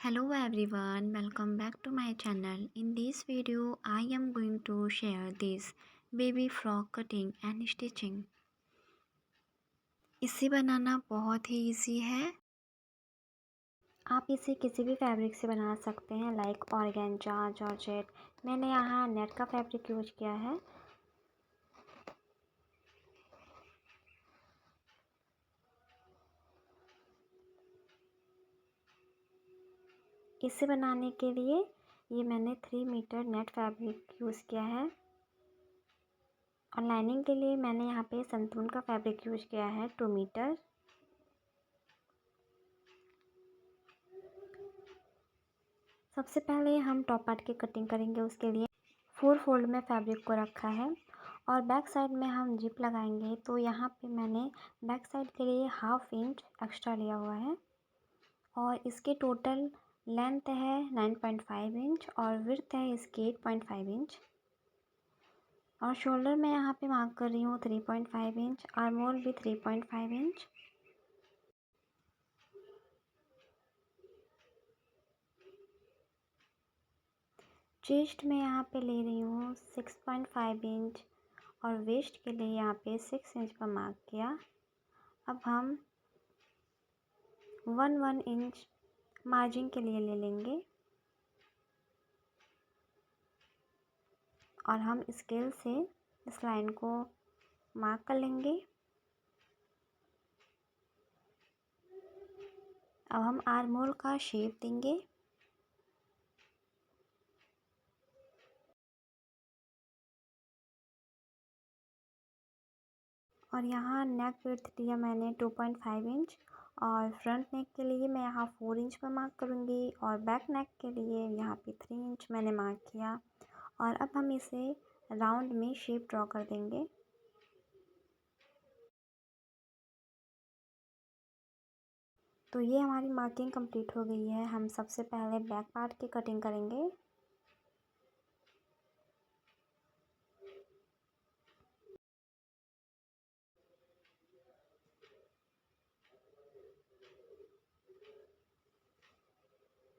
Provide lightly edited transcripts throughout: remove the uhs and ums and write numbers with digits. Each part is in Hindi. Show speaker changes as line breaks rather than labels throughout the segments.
Hello everyone, welcome back to my channel. In this video, I am going to share this baby frock cutting and stitching. इसे बनाना बहुत ही इजी है। आप इसे किसी भी फैब्रिक से बना सकते हैं, लाइक ऑर्गेन्जा, जॉर्जेट। मैंने यहाँ नेट का फैब्रिक यूज किया है। इसे बनाने के लिए ये मैंने 3 मीटर नेट फैब्रिक यूज़ किया है और लाइनिंग के लिए मैंने यहाँ पे संतून का फैब्रिक यूज किया है 2 मीटर। सबसे पहले हम टॉप पार्ट की कटिंग करेंगे। उसके लिए 4 फोल्ड में फैब्रिक को रखा है और बैक साइड में हम जिप लगाएंगे। तो यहाँ पे मैंने बैक साइड के लिए 1/2 इंच एक्स्ट्रा लिया हुआ है और इसके टोटल लेंथ है 9.5 इंच और विड्थ है इसकी 8.5 इंच और शोल्डर में यहाँ पे मार्क कर रही हूँ 3.5 इंच, आर्म होल भी 3.5 इंच। चेस्ट में यहाँ पे ले रही हूँ 6.5 इंच और वेस्ट के लिए यहाँ पे 6 इंच पर मार्क किया। अब हम 1 इंच मार्जिन के लिए ले लेंगे और हम स्केल से इस लाइन को मार्क कर लेंगे। अब हम आर्म होल का शेप देंगे और यहाँ नेक विड्थ दिया मैंने 2.5 इंच और फ्रंट नेक के लिए मैं यहाँ 4 इंच पर मार्क करूँगी और बैक नेक के लिए यहाँ पे 3 इंच मैंने मार्क किया और अब हम इसे राउंड में शेप ड्रॉ कर देंगे। तो ये हमारी मार्किंग कंप्लीट हो गई है। हम सबसे पहले बैक पार्ट की कटिंग करेंगे।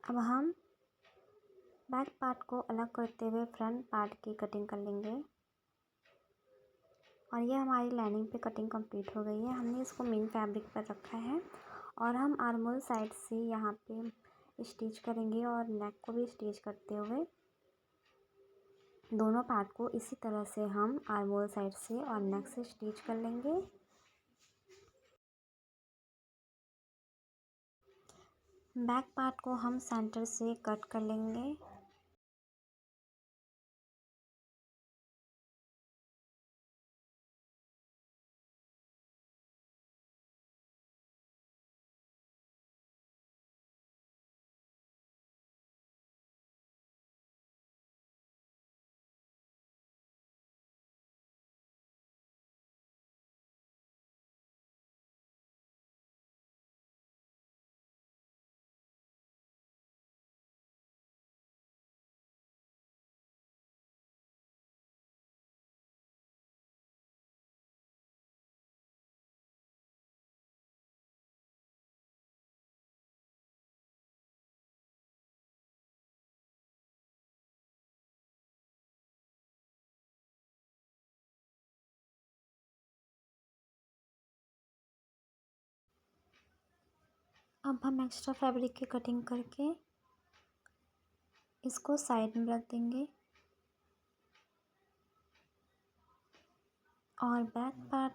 अब हम बैक पार्ट को अलग करते हुए फ्रंट पार्ट की कटिंग कर लेंगे और ये हमारी लाइनिंग पे कटिंग कंप्लीट हो गई है। हमने इसको मेन फैब्रिक पर रखा है और हम आर्म होल साइड से यहाँ पे स्टिच करेंगे और नेक को भी स्टिच करते हुए दोनों पार्ट को इसी तरह से हम आर्म होल साइड से और नेक से स्टिच कर लेंगे। बैक पार्ट को हम सेंटर से कट कर लेंगे। अब हम एक्स्ट्रा फैब्रिक की कटिंग करके इसको साइड में रख देंगे और बैक पार्ट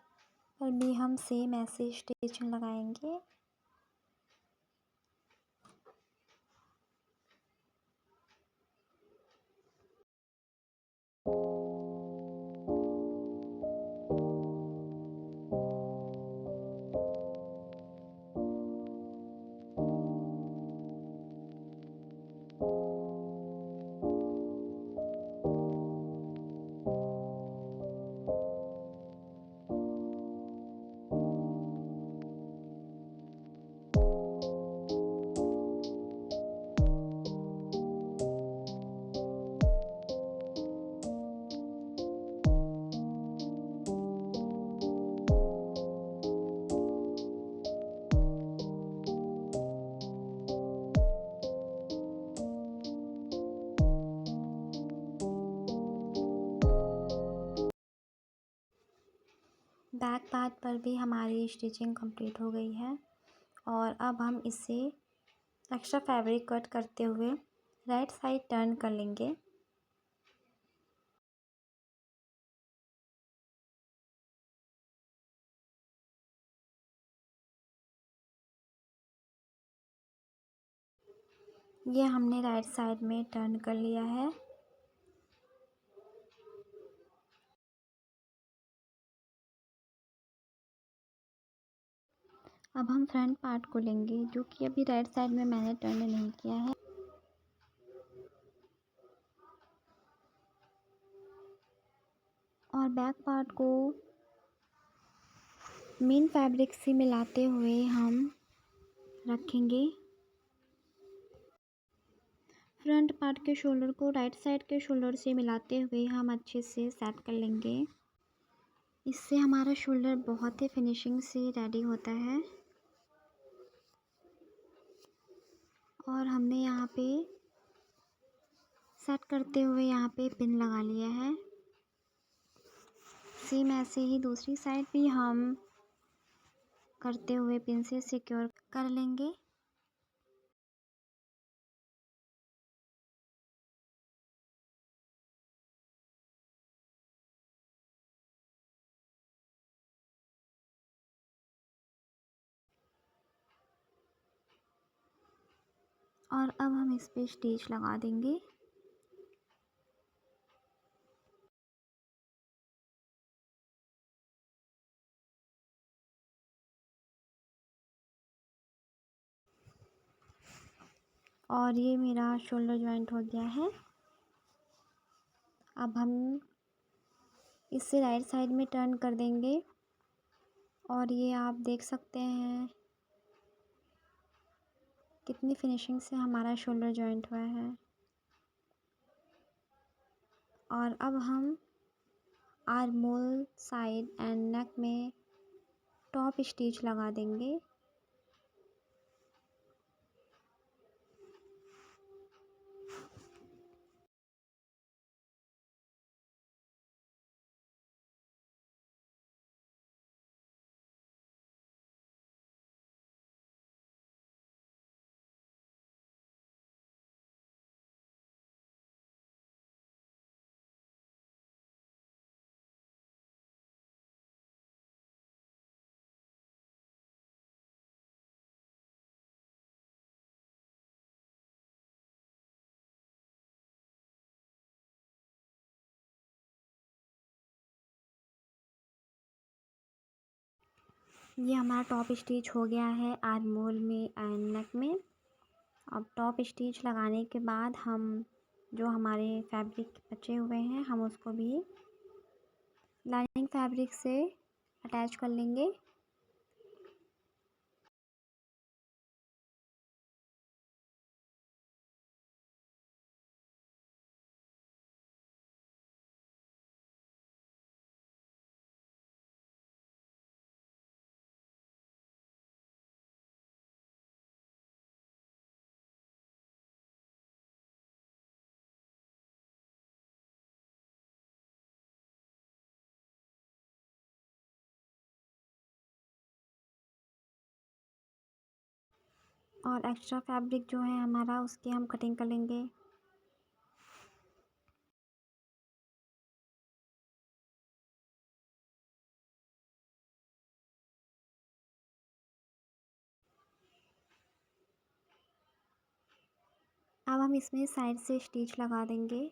पर भी हम सेम ऐसे स्टिचिंग लगाएंगे। बैक पार्ट पर भी हमारी स्टिचिंग कंप्लीट हो गई है और अब हम इसे एक्स्ट्रा फैब्रिक कट करते हुए राइट साइड टर्न कर लेंगे। ये हमने राइट साइड में टर्न कर लिया है। अब हम फ्रंट पार्ट को लेंगे, जो कि अभी राइट साइड में मैंने टर्न नहीं किया है। और बैक पार्ट को मेन फैब्रिक से मिलाते हुए हम रखेंगे। फ्रंट पार्ट के शोल्डर को राइट साइड के शोल्डर से मिलाते हुए हम अच्छे से सेट कर लेंगे। इससे हमारा शोल्डर बहुत ही फिनिशिंग से रेडी होता है। और हमने यहाँ पे सेट करते हुए यहाँ पे पिन लगा लिया है। सेम ऐसे ही दूसरी साइड भी हम करते हुए पिन से सिक्योर कर लेंगे। और अब हम इस पे स्टिच लगा देंगे। और ये मेरा शोल्डर जॉइंट हो गया है। अब हम इसे राइट साइड में टर्न कर देंगे और ये आप देख सकते हैं कितनी फिनिशिंग से हमारा शोल्डर जॉइंट हुआ है। और अब हम arm hole, side and neck में टॉप स्टिच लगा देंगे। ये हमारा टॉप स्टिच हो गया है आर्म होल में एंड नेक में। अब टॉप स्टिच लगाने के बाद हम जो हमारे फैब्रिक बचे हुए हैं हम उसको भी लाइनिंग फैब्रिक से अटैच कर लेंगे। और एक्स्ट्रा फैब्रिक जो है हमारा उसकी हम कटिंग कर लेंगे। अब हम इसमें साइड से स्टिच लगा देंगे।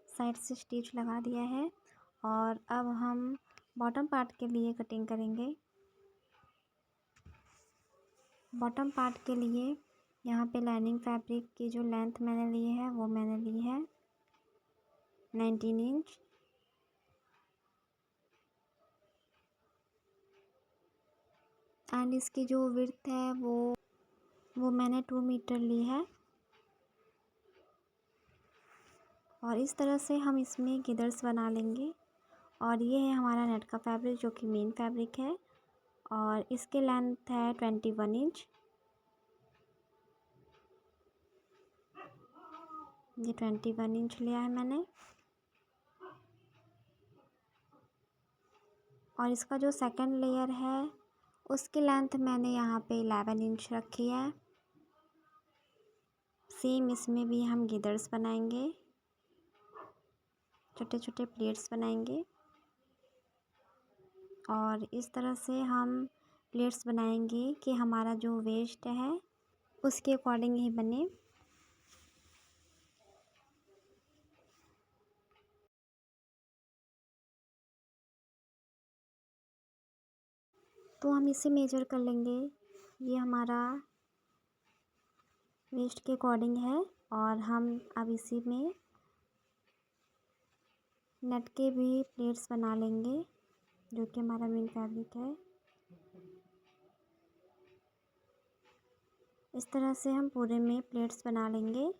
साइड से स्टिच लगा दिया है और अब हम बॉटम पार्ट के लिए कटिंग करेंगे। बॉटम पार्ट के लिए यहाँ पे लाइनिंग फैब्रिक की जो लेंथ मैंने ली है वो मैंने ली है 19 इंच। एंड इसकी जो विड्थ है वो मैंने 2 मीटर ली है। और इस तरह से हम इसमें गिदर्स बना लेंगे। और ये है हमारा नेट का फैब्रिक जो कि मेन फैब्रिक है और इसकी लेंथ है 21 इंच। ये 21 इंच लिया है मैंने। और इसका जो सेकंड लेयर है उसकी लेंथ मैंने यहाँ पे 11 इंच रखी है। सेम इसमें भी हम गिदर्स बनाएंगे, छोटे छोटे प्लेट्स बनाएंगे और इस तरह से हम प्लेट्स बनाएंगे कि हमारा जो वेस्ट है उसके अकॉर्डिंग ही बने। तो हम इसे मेजर कर लेंगे। ये हमारा वेस्ट के अकॉर्डिंग है और हम अब इसी में नेट के भी प्लेट्स बना लेंगे जो कि हमारा मेन फैब्रिक है। इस तरह से हम पूरे में प्लेट्स बना लेंगे।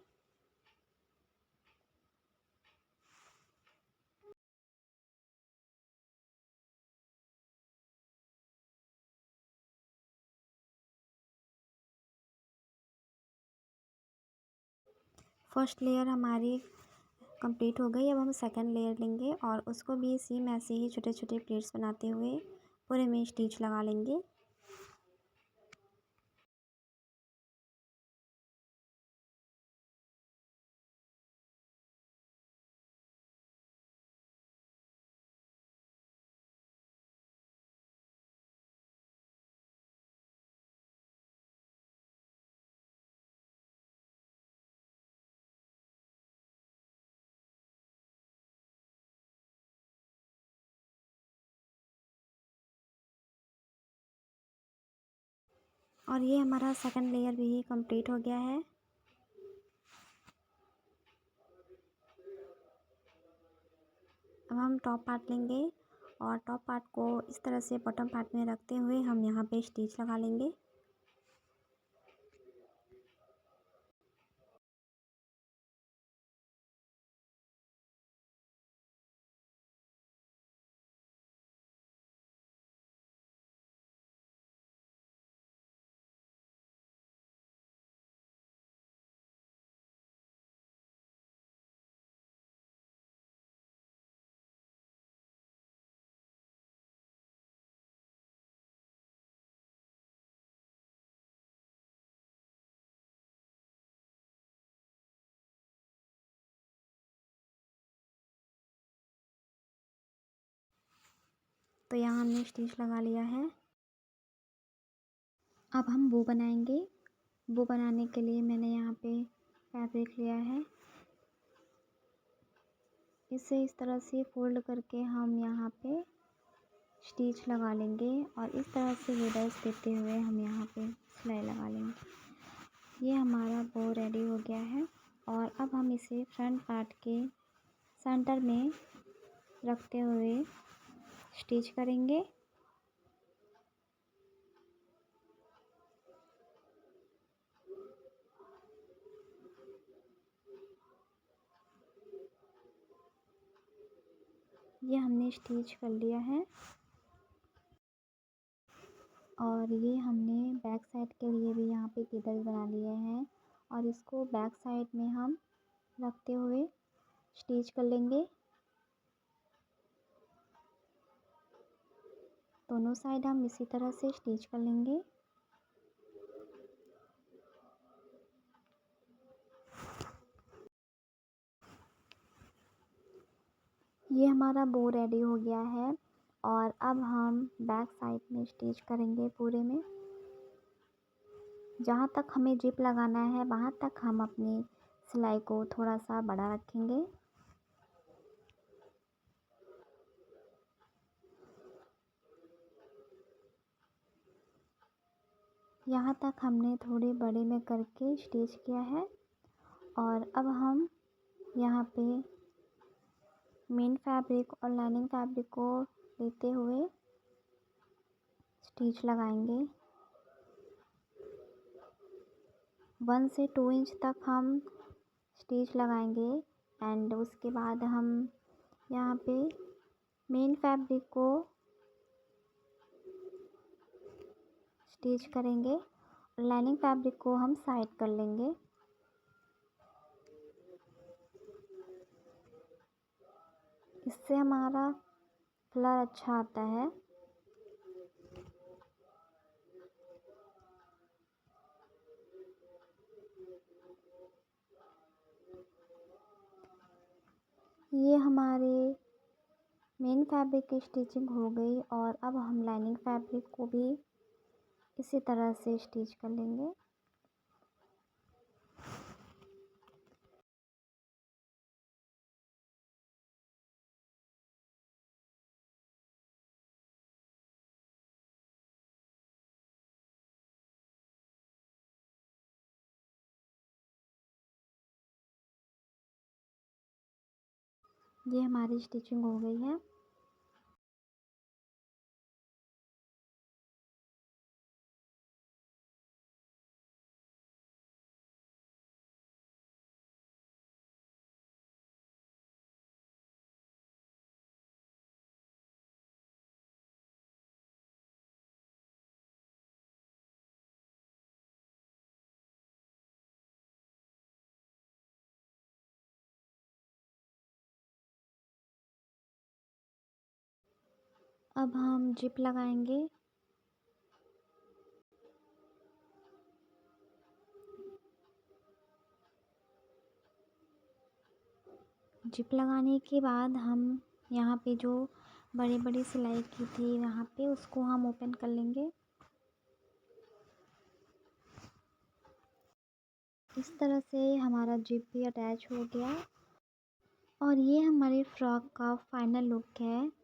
फर्स्ट लेयर हमारी कंप्लीट हो गई। अब हम सेकंड लेयर लेंगे और उसको भी सेम ऐसे ही छोटे छोटे प्लेट्स बनाते हुए पूरे में स्टिच लगा लेंगे। और ये हमारा सेकंड लेयर भी कंप्लीट हो गया है। अब हम टॉप पार्ट लेंगे और टॉप पार्ट को इस तरह से बॉटम पार्ट में रखते हुए हम यहाँ पे स्टिच लगा लेंगे। तो यहाँ हमने स्टिच लगा लिया है। अब हम बो बनाएंगे। बो बनाने के लिए मैंने यहाँ पे फैब्रिक लिया है। इसे इस तरह से फोल्ड करके हम यहाँ पे स्टिच लगा लेंगे और इस तरह से गिदर्स देते हुए हम यहाँ पे सिलाई लगा लेंगे। ये हमारा बो रेडी हो गया है और अब हम इसे फ्रंट पार्ट के सेंटर में रखते हुए स्टिच करेंगे। ये हमने स्टिच कर लिया है और ये हमने बैक साइड के लिए भी यहाँ पे गिदर बना लिए हैं और इसको बैक साइड में हम रखते हुए स्टिच कर लेंगे। दोनों साइड हम इसी तरह से स्टिच कर लेंगे। ये हमारा बो रेडी हो गया है और अब हम बैक साइड में स्टिच करेंगे पूरे में। जहाँ तक हमें जिप लगाना है वहाँ तक हम अपनी सिलाई को थोड़ा सा बड़ा रखेंगे। यहाँ तक हमने थोड़े बड़े में करके स्टिच किया है और अब हम यहाँ पे मेन फैब्रिक और लाइनिंग फैब्रिक को लेते हुए स्टिच लगाएंगे। 1 से 2 इंच तक हम स्टिच लगाएंगे एंड उसके बाद हम यहाँ पे मेन फैब्रिक को स्टिच करेंगे और लाइनिंग फैब्रिक को हम साइड कर लेंगे। इससे हमारा कलर अच्छा आता है। ये हमारे मेन फैब्रिक की स्टिचिंग हो गई और अब हम लाइनिंग फैब्रिक को भी इसी तरह से स्टिच कर लेंगे। ये हमारी स्टिचिंग हो गई है। अब हम जिप लगाएंगे। जिप लगाने के बाद हम यहाँ पे जो बड़ी बड़ी सिलाई की थी यहाँ पे उसको हम ओपन कर लेंगे। इस तरह से हमारा जिप भी अटैच हो गया और ये हमारी फ्रॉक का फाइनल लुक है।